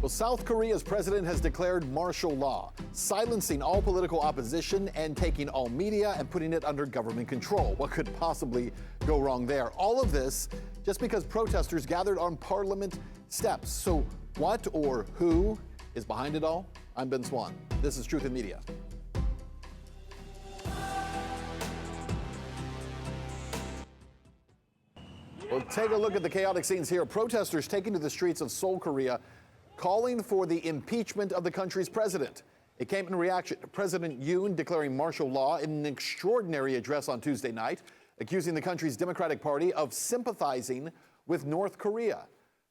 Well, South Korea's president has declared martial law, silencing all political opposition and taking all media and putting it under government control. What could possibly go wrong there? All of this just because protesters gathered on parliament steps. So what or who is behind it all? I'm Ben Swann. This is Truth in Media. Well, take a look at the chaotic scenes here. Protesters taking to the streets of Seoul, Korea, calling for the impeachment of the country's president. It came in reaction to President Yoon declaring martial law in an extraordinary address on Tuesday night, accusing the country's Democratic Party of sympathizing with North Korea.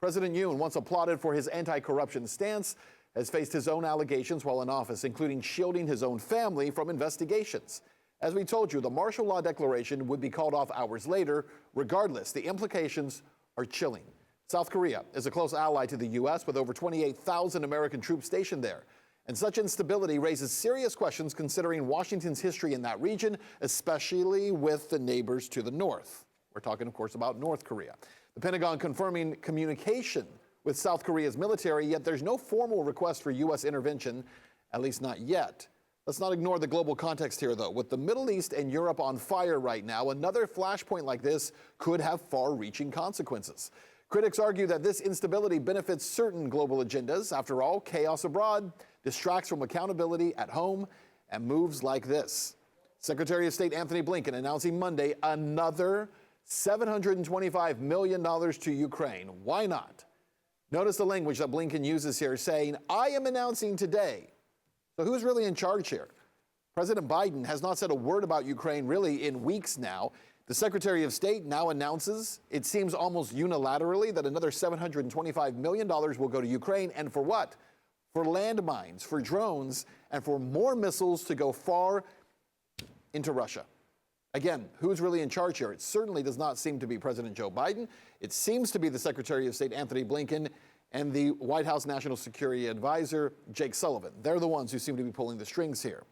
President Yoon, once applauded for his anti-corruption stance, has faced his own allegations while in office, including shielding his own family from investigations. As we told you, the martial law declaration would be called off hours later. Regardless, the implications are chilling. South Korea is a close ally to the U.S. with over 28,000 American troops stationed there. And such instability raises serious questions considering Washington's history in that region, especially with the neighbors to the north. We're talking, of course, about North Korea. The Pentagon confirming communication with South Korea's military, yet there's no formal request for U.S. intervention, at least not yet. Let's not ignore the global context here, though. With the Middle East and Europe on fire right now, another flashpoint like this could have far-reaching consequences. Critics argue that this instability benefits certain global agendas. After all, chaos abroad distracts from accountability at home, and moves like this. Secretary of State Antony Blinken announcing Monday another $725 million to Ukraine. Why not? Notice the language that Blinken uses here, saying, I am announcing today. So who's really in charge here? President Biden has not said a word about Ukraine really in weeks now. The Secretary of State now announces, it seems almost unilaterally, that another $725 million will go to Ukraine. And for what? For landmines, for drones, and for more missiles to go far into Russia. Again, who's really in charge here? It certainly does not seem to be President Joe Biden. It seems to be the Secretary of State Antony Blinken and the White House National Security Advisor Jake Sullivan. They're the ones who seem to be pulling the strings here.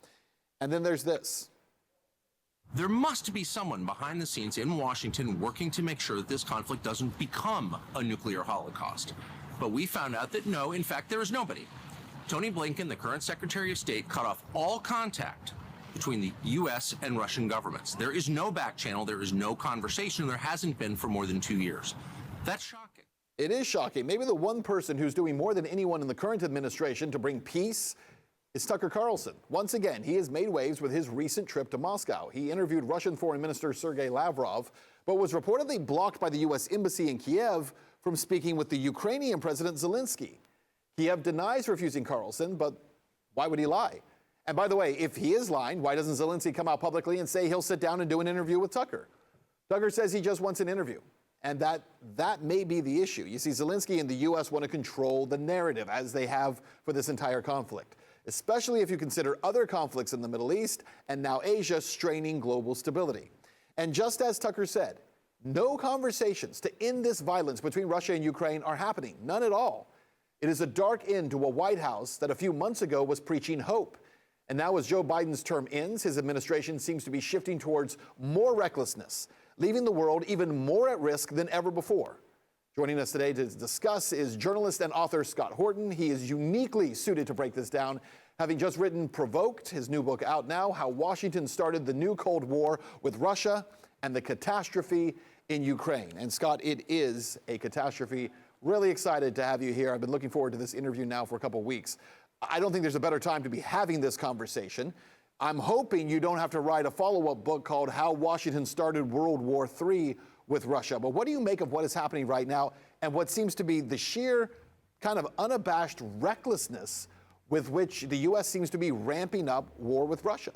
And then there's this. There must be someone behind the scenes in Washington working to make sure that this conflict doesn't become a nuclear holocaust. But we found out that no, in fact, there is nobody. Tony Blinken, the current Secretary of State, cut off all contact between the U.S. and Russian governments. There is no back channel, there is no conversation, there hasn't been for more than 2 years. That's shocking. It is shocking. Maybe the one person who's doing more than anyone in the current administration to bring peace is Tucker Carlson. Once again, he has made waves with his recent trip to Moscow. He interviewed Russian Foreign Minister Sergei Lavrov, but was reportedly blocked by the U.S. Embassy in Kiev from speaking with the Ukrainian President Zelensky. Kiev denies refusing Carlson, but why would he lie? And by the way, if he is lying, why doesn't Zelensky come out publicly and say he'll sit down and do an interview with Tucker? Tucker says he just wants an interview. And that may be the issue. You see, Zelensky and the U.S. want to control the narrative, as they have for this entire conflict, especially if you consider other conflicts in the Middle East and now Asia straining global stability. And just as Tucker said, no conversations to end this violence between Russia and Ukraine are happening, none at all. It is a dark end to a White House that a few months ago was preaching hope. And now as Joe Biden's term ends, his administration seems to be shifting towards more recklessness, leaving the world even more at risk than ever before. Joining us today to discuss is journalist and author Scott Horton. He is uniquely suited to break this down, having just written Provoked, his new book out now, How Washington Started the New Cold War with Russia and the Catastrophe in Ukraine. And Scott, it is a catastrophe. Really excited to have you here. I've been looking forward to this interview now for a couple of weeks. I don't think there's a better time to be having this conversation. I'm hoping you don't have to write a follow-up book called How Washington Started World War III with Russia. But what do you make of what is happening right now and what seems to be the sheer kind of unabashed recklessness with which the U.S. seems to be ramping up war with Russia?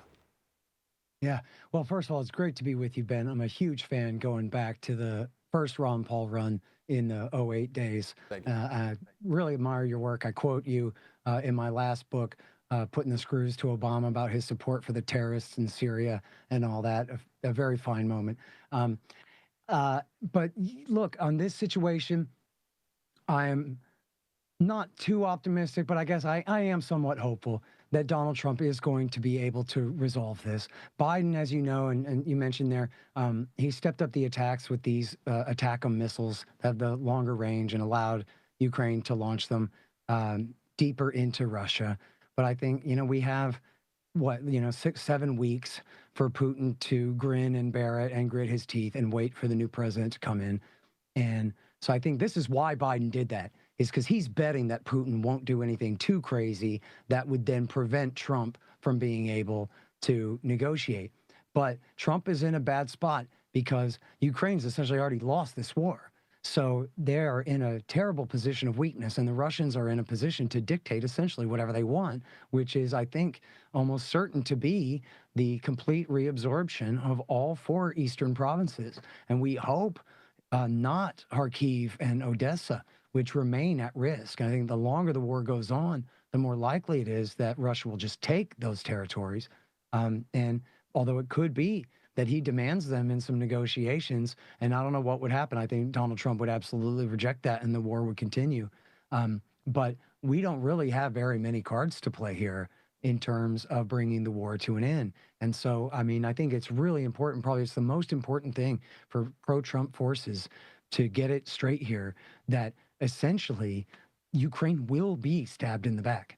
Yeah. Well, first of all, it's great to be with you, Ben. I'm a huge fan going back to the first Ron Paul run in the 08 days. Thank you. I really admire your work. I quote you in my last book, putting the screws to Obama about his support for the terrorists in Syria and all that. A very fine moment. But look, on this situation, I am not too optimistic, but I guess I am somewhat hopeful that Donald Trump is going to be able to resolve this. Biden, as you know, and you mentioned there, he stepped up the attacks with these ATACMS missiles that have the longer range and allowed Ukraine to launch them. deeper into Russia. But I think, we have what, 6, 7 weeks for Putin to grin and bear it and grit his teeth and wait for the new president to come in. And so I think this is why Biden did that, is because he's betting that Putin won't do anything too crazy that would then prevent Trump from being able to negotiate. But Trump is in a bad spot because Ukraine's essentially already lost this war. So they're in a terrible position of weakness, and the Russians are in a position to dictate essentially whatever they want, which is, I think, almost certain to be the complete reabsorption of all 4 eastern provinces. And we hope not Kharkiv and Odessa, which remain at risk. I think the longer the war goes on, the more likely it is that Russia will just take those territories. And although it could be that he demands them in some negotiations, and I don't know what would happen. I think Donald Trump would absolutely reject that and the war would continue. But we don't really have very many cards to play here in terms of bringing the war to an end. And so, I mean, I think it's really important, probably it's the most important thing for pro-Trump forces to get it straight here, that essentially Ukraine will be stabbed in the back.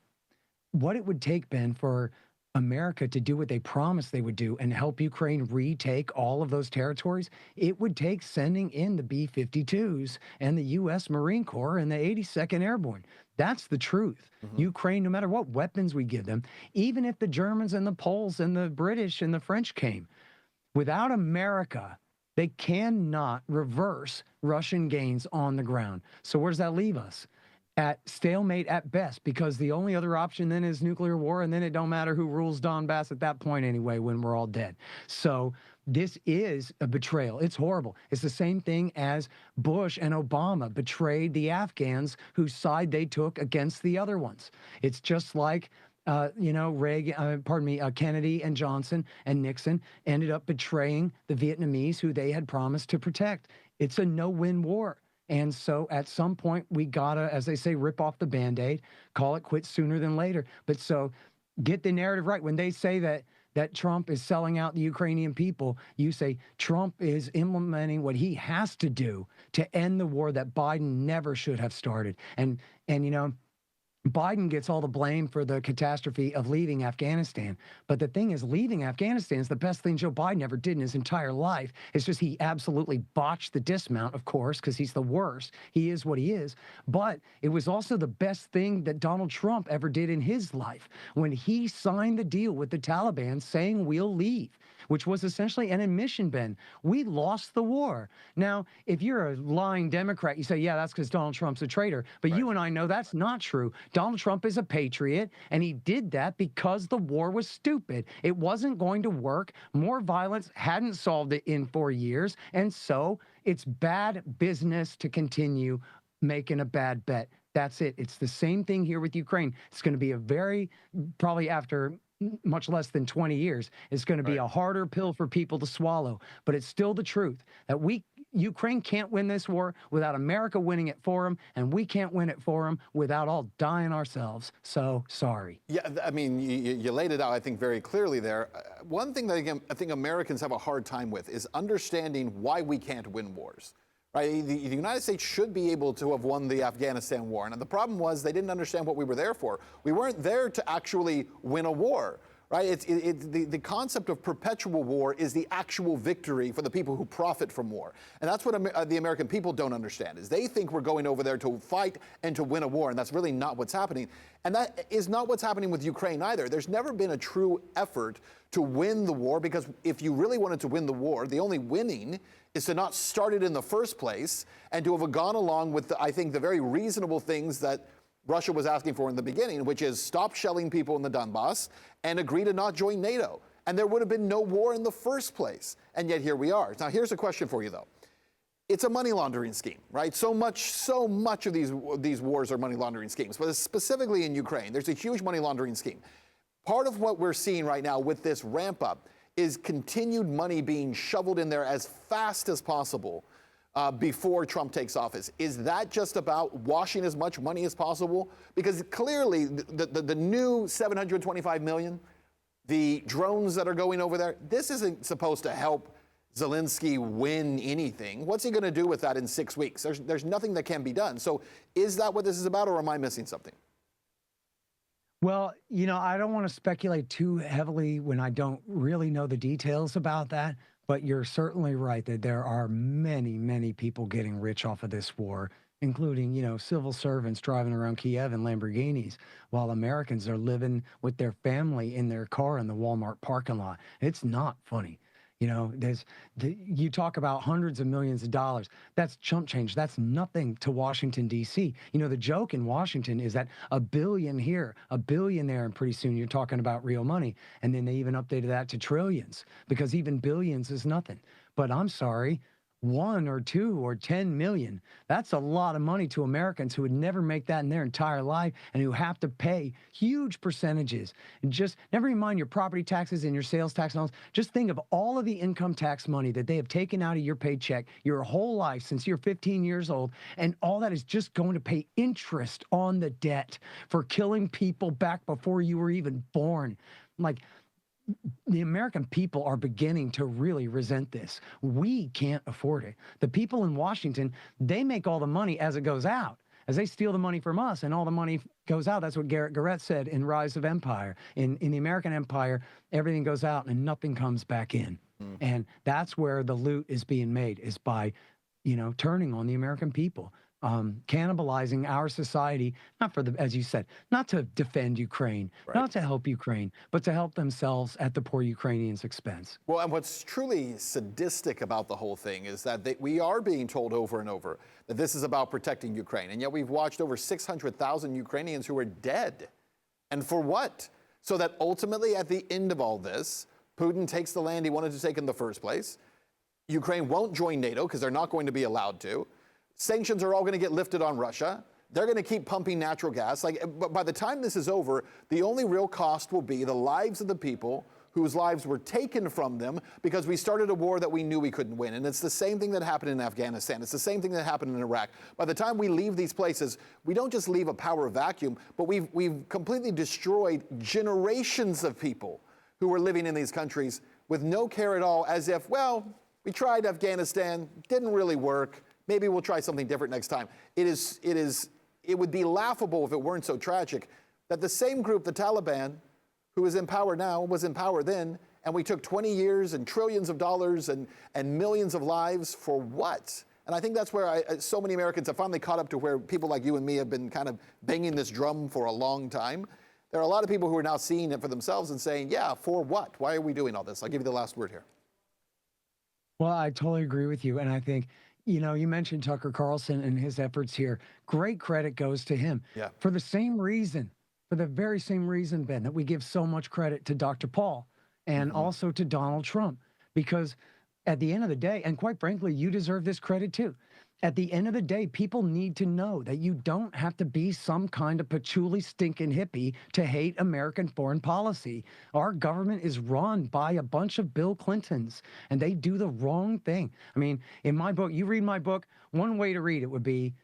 What it would take, Ben, for America to do what they promised they would do and help Ukraine retake all of those territories, it would take sending in the B-52s and the U.S. Marine Corps and the 82nd Airborne. That's the truth. Ukraine, no matter what weapons we give them, even if the Germans and the Poles and the British and the French came, without America, they cannot reverse Russian gains on the ground. So where does that leave us? At stalemate at best, because the only other option then is nuclear war, and then it don't matter who rules Donbass at that point anyway when we're all dead. So this is a betrayal. It's horrible. It's the same thing as Bush and Obama betrayed the Afghans whose side they took against the other ones. It's just like Kennedy and Johnson and Nixon ended up betraying the Vietnamese who they had promised to protect. It's a no-win war. And so at some point, we gotta, as they say, rip off the Band-Aid, call it quits sooner than later. But so get the narrative right. When they say that Trump is selling out the Ukrainian people, you say Trump is implementing what he has to do to end the war that Biden never should have started. And Biden gets all the blame for the catastrophe of leaving Afghanistan. But the thing is, leaving Afghanistan is the best thing Joe Biden ever did in his entire life. It's just he absolutely botched the dismount, of course, because he's the worst. He is what he is. But it was also the best thing that Donald Trump ever did in his life when he signed the deal with the Taliban saying we'll leave, which was essentially an admission, Ben. We lost the war. Now, if you're a lying Democrat, you say, yeah, that's because Donald Trump's a traitor. But you and I know that's not true. Donald Trump is a patriot, and he did that because the war was stupid. It wasn't going to work. More violence hadn't solved it in 4 years, and so it's bad business to continue making a bad bet. That's it. It's the same thing here with Ukraine. It's going to be probably after much less than 20 years, it's going to be a harder pill for people to swallow. But it's still the truth that Ukraine can't win this war without America winning it for them, and we can't win it for them without all dying ourselves. So sorry. Yeah, I mean, you laid it out, I think, very clearly there. One thing that, again, I think Americans have a hard time with is understanding why we can't win wars. Right? The United States should be able to have won the Afghanistan war. And the problem was they didn't understand what we were there for. We weren't there to actually win a war. Right? The concept of perpetual war is the actual victory for the people who profit from war. And that's what the American people don't understand, is they think we're going over there to fight and to win a war, and that's really not what's happening. And that is not what's happening with Ukraine either. There's never been a true effort to win the war, because if you really wanted to win the war, the only winning is to not start it in the first place and to have gone along with, I think, the very reasonable things that Russia was asking for in the beginning, which is stop shelling people in the Donbass and agree to not join NATO. And there would have been no war in the first place. And yet here we are. Now, here's a question for you, though. It's a money laundering scheme, right? So much of these wars are money laundering schemes. But specifically in Ukraine, there's a huge money laundering scheme. Part of what we're seeing right now with this ramp up is continued money being shoveled in there as fast as possible before Trump takes office. Is that just about washing as much money as possible? Because clearly the new $725 million, the drones that are going over there, this isn't supposed to help Zelensky win anything. What's he going to do with that in 6 weeks? There's nothing that can be done. So is that what this is about, or am I missing something? Well, I don't want to speculate too heavily when I don't really know the details about that, but you're certainly right that there are many, many people getting rich off of this war, including, civil servants driving around Kiev in Lamborghinis, while Americans are living with their family in their car in the Walmart parking lot. It's not funny. You talk about hundreds of millions of dollars. That's chump change. That's nothing to Washington, D.C. The joke in Washington is that a billion here, a billion there, and pretty soon you're talking about real money. And then they even updated that to trillions because even billions is nothing. But I'm sorry, 1 or 2 or 10 million, that's a lot of money to Americans who would never make that in their entire life and who have to pay huge percentages. And just never mind your property taxes and your sales tax and all. Just think of all of the income tax money that they have taken out of your paycheck your whole life since you're 15 years old, and all that is just going to pay interest on the debt for killing people back before you were even born. The American people are beginning to really resent this. We can't afford it. The people in Washington, they make all the money as it goes out, as they steal the money from us and all the money goes out. That's what Garrett Garrett said in Rise of Empire. In the American Empire, everything goes out and nothing comes back in. And that's where the loot is being made, is by, turning on the American people. Cannibalizing our society, not for as you said, not to defend Ukraine, Right. not to help Ukraine, but to help themselves at the poor Ukrainians' expense. Well, and what's truly sadistic about the whole thing is that we are being told over and over that this is about protecting Ukraine. And yet we've watched over 600,000 Ukrainians who are dead. And for what? So that ultimately at the end of all this, Putin takes the land he wanted to take in the first place. Ukraine won't join NATO because they're not going to be allowed to. Sanctions are all going to get lifted on Russia. They're going to keep pumping natural gas. But by the time this is over, the only real cost will be the lives of the people whose lives were taken from them because we started a war that we knew we couldn't win. And it's the same thing that happened in Afghanistan. It's the same thing that happened in Iraq. By the time we leave these places, we don't just leave a power vacuum, but we've completely destroyed generations of people who were living in these countries with no care at all, as if, well, we tried Afghanistan, didn't really work. Maybe we'll try something different next time. It would be laughable if it weren't so tragic that the same group, the Taliban, who is in power now, was in power then, and we took 20 years and trillions of dollars and millions of lives for what? And I think that's where so many Americans have finally caught up to where people like you and me have been kind of banging this drum for a long time. There are a lot of people who are now seeing it for themselves and saying, yeah, for what? Why are we doing all this? I'll give you the last word here. Well, I totally agree with you. And I think, you mentioned Tucker Carlson and his efforts here. Great credit goes to him. Yeah. For the very same reason, Ben, that we give so much credit to Dr. Paul and also to Donald Trump. Because at the end of the day, and quite frankly, you deserve this credit too. At the end of the day, people need to know that you don't have to be some kind of patchouli stinking hippie to hate American foreign policy. Our government is run by a bunch of Bill Clintons, and they do the wrong thing. I mean, in my book, you read my book, one way to read it would be,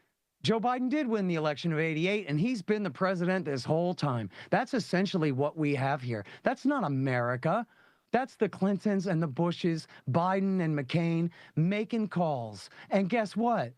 Joe Biden did win the election of '88, and he's been the president this whole time. That's essentially what we have here. That's not America. That's the Clintons and the Bushes, Biden and McCain making calls. And guess what?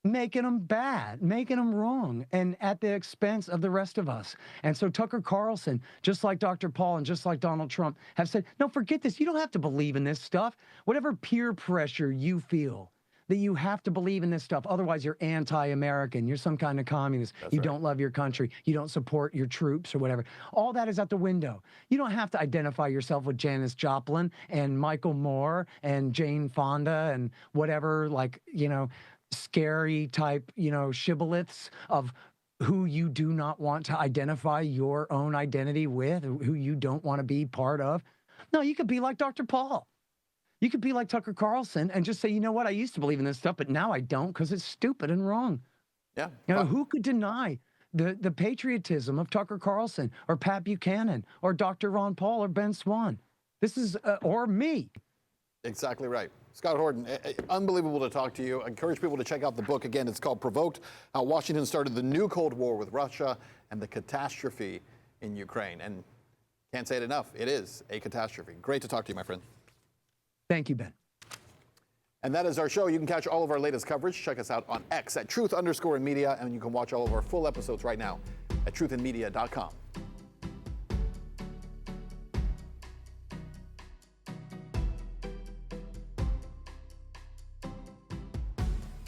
Making them bad, making them wrong, and at the expense of the rest of us. And so Tucker Carlson, just like Dr. Paul and just like Donald Trump, have said, no, forget this. You don't have to believe in this stuff. Whatever peer pressure you feel, that you have to believe in this stuff. Otherwise, you're anti-American. You're some kind of communist. You don't love your country. You don't support your troops or whatever. All that is out the window. You don't have to identify yourself with Janis Joplin and Michael Moore and Jane Fonda and whatever, scary type, shibboleths of who you do not want to identify your own identity with, who you don't want to be part of. No, you could be like Dr. Paul. You could be like Tucker Carlson and just say, you know what, I used to believe in this stuff, but now I don't because it's stupid and wrong. Yeah. Who could deny the patriotism of Tucker Carlson or Pat Buchanan or Dr. Ron Paul or Ben Swann? This is, or me. Exactly right. Scott Horton, unbelievable to talk to you. I encourage people to check out the book. Again, it's called Provoked, How Washington Started the New Cold War with Russia and the Catastrophe in Ukraine. And can't say it enough. It is a catastrophe. Great to talk to you, my friend. Thank you, Ben. And that is our show. You can catch all of our latest coverage. Check us out on X at @truth_in_media, and you can watch all of our full episodes right now at truthinmedia.com.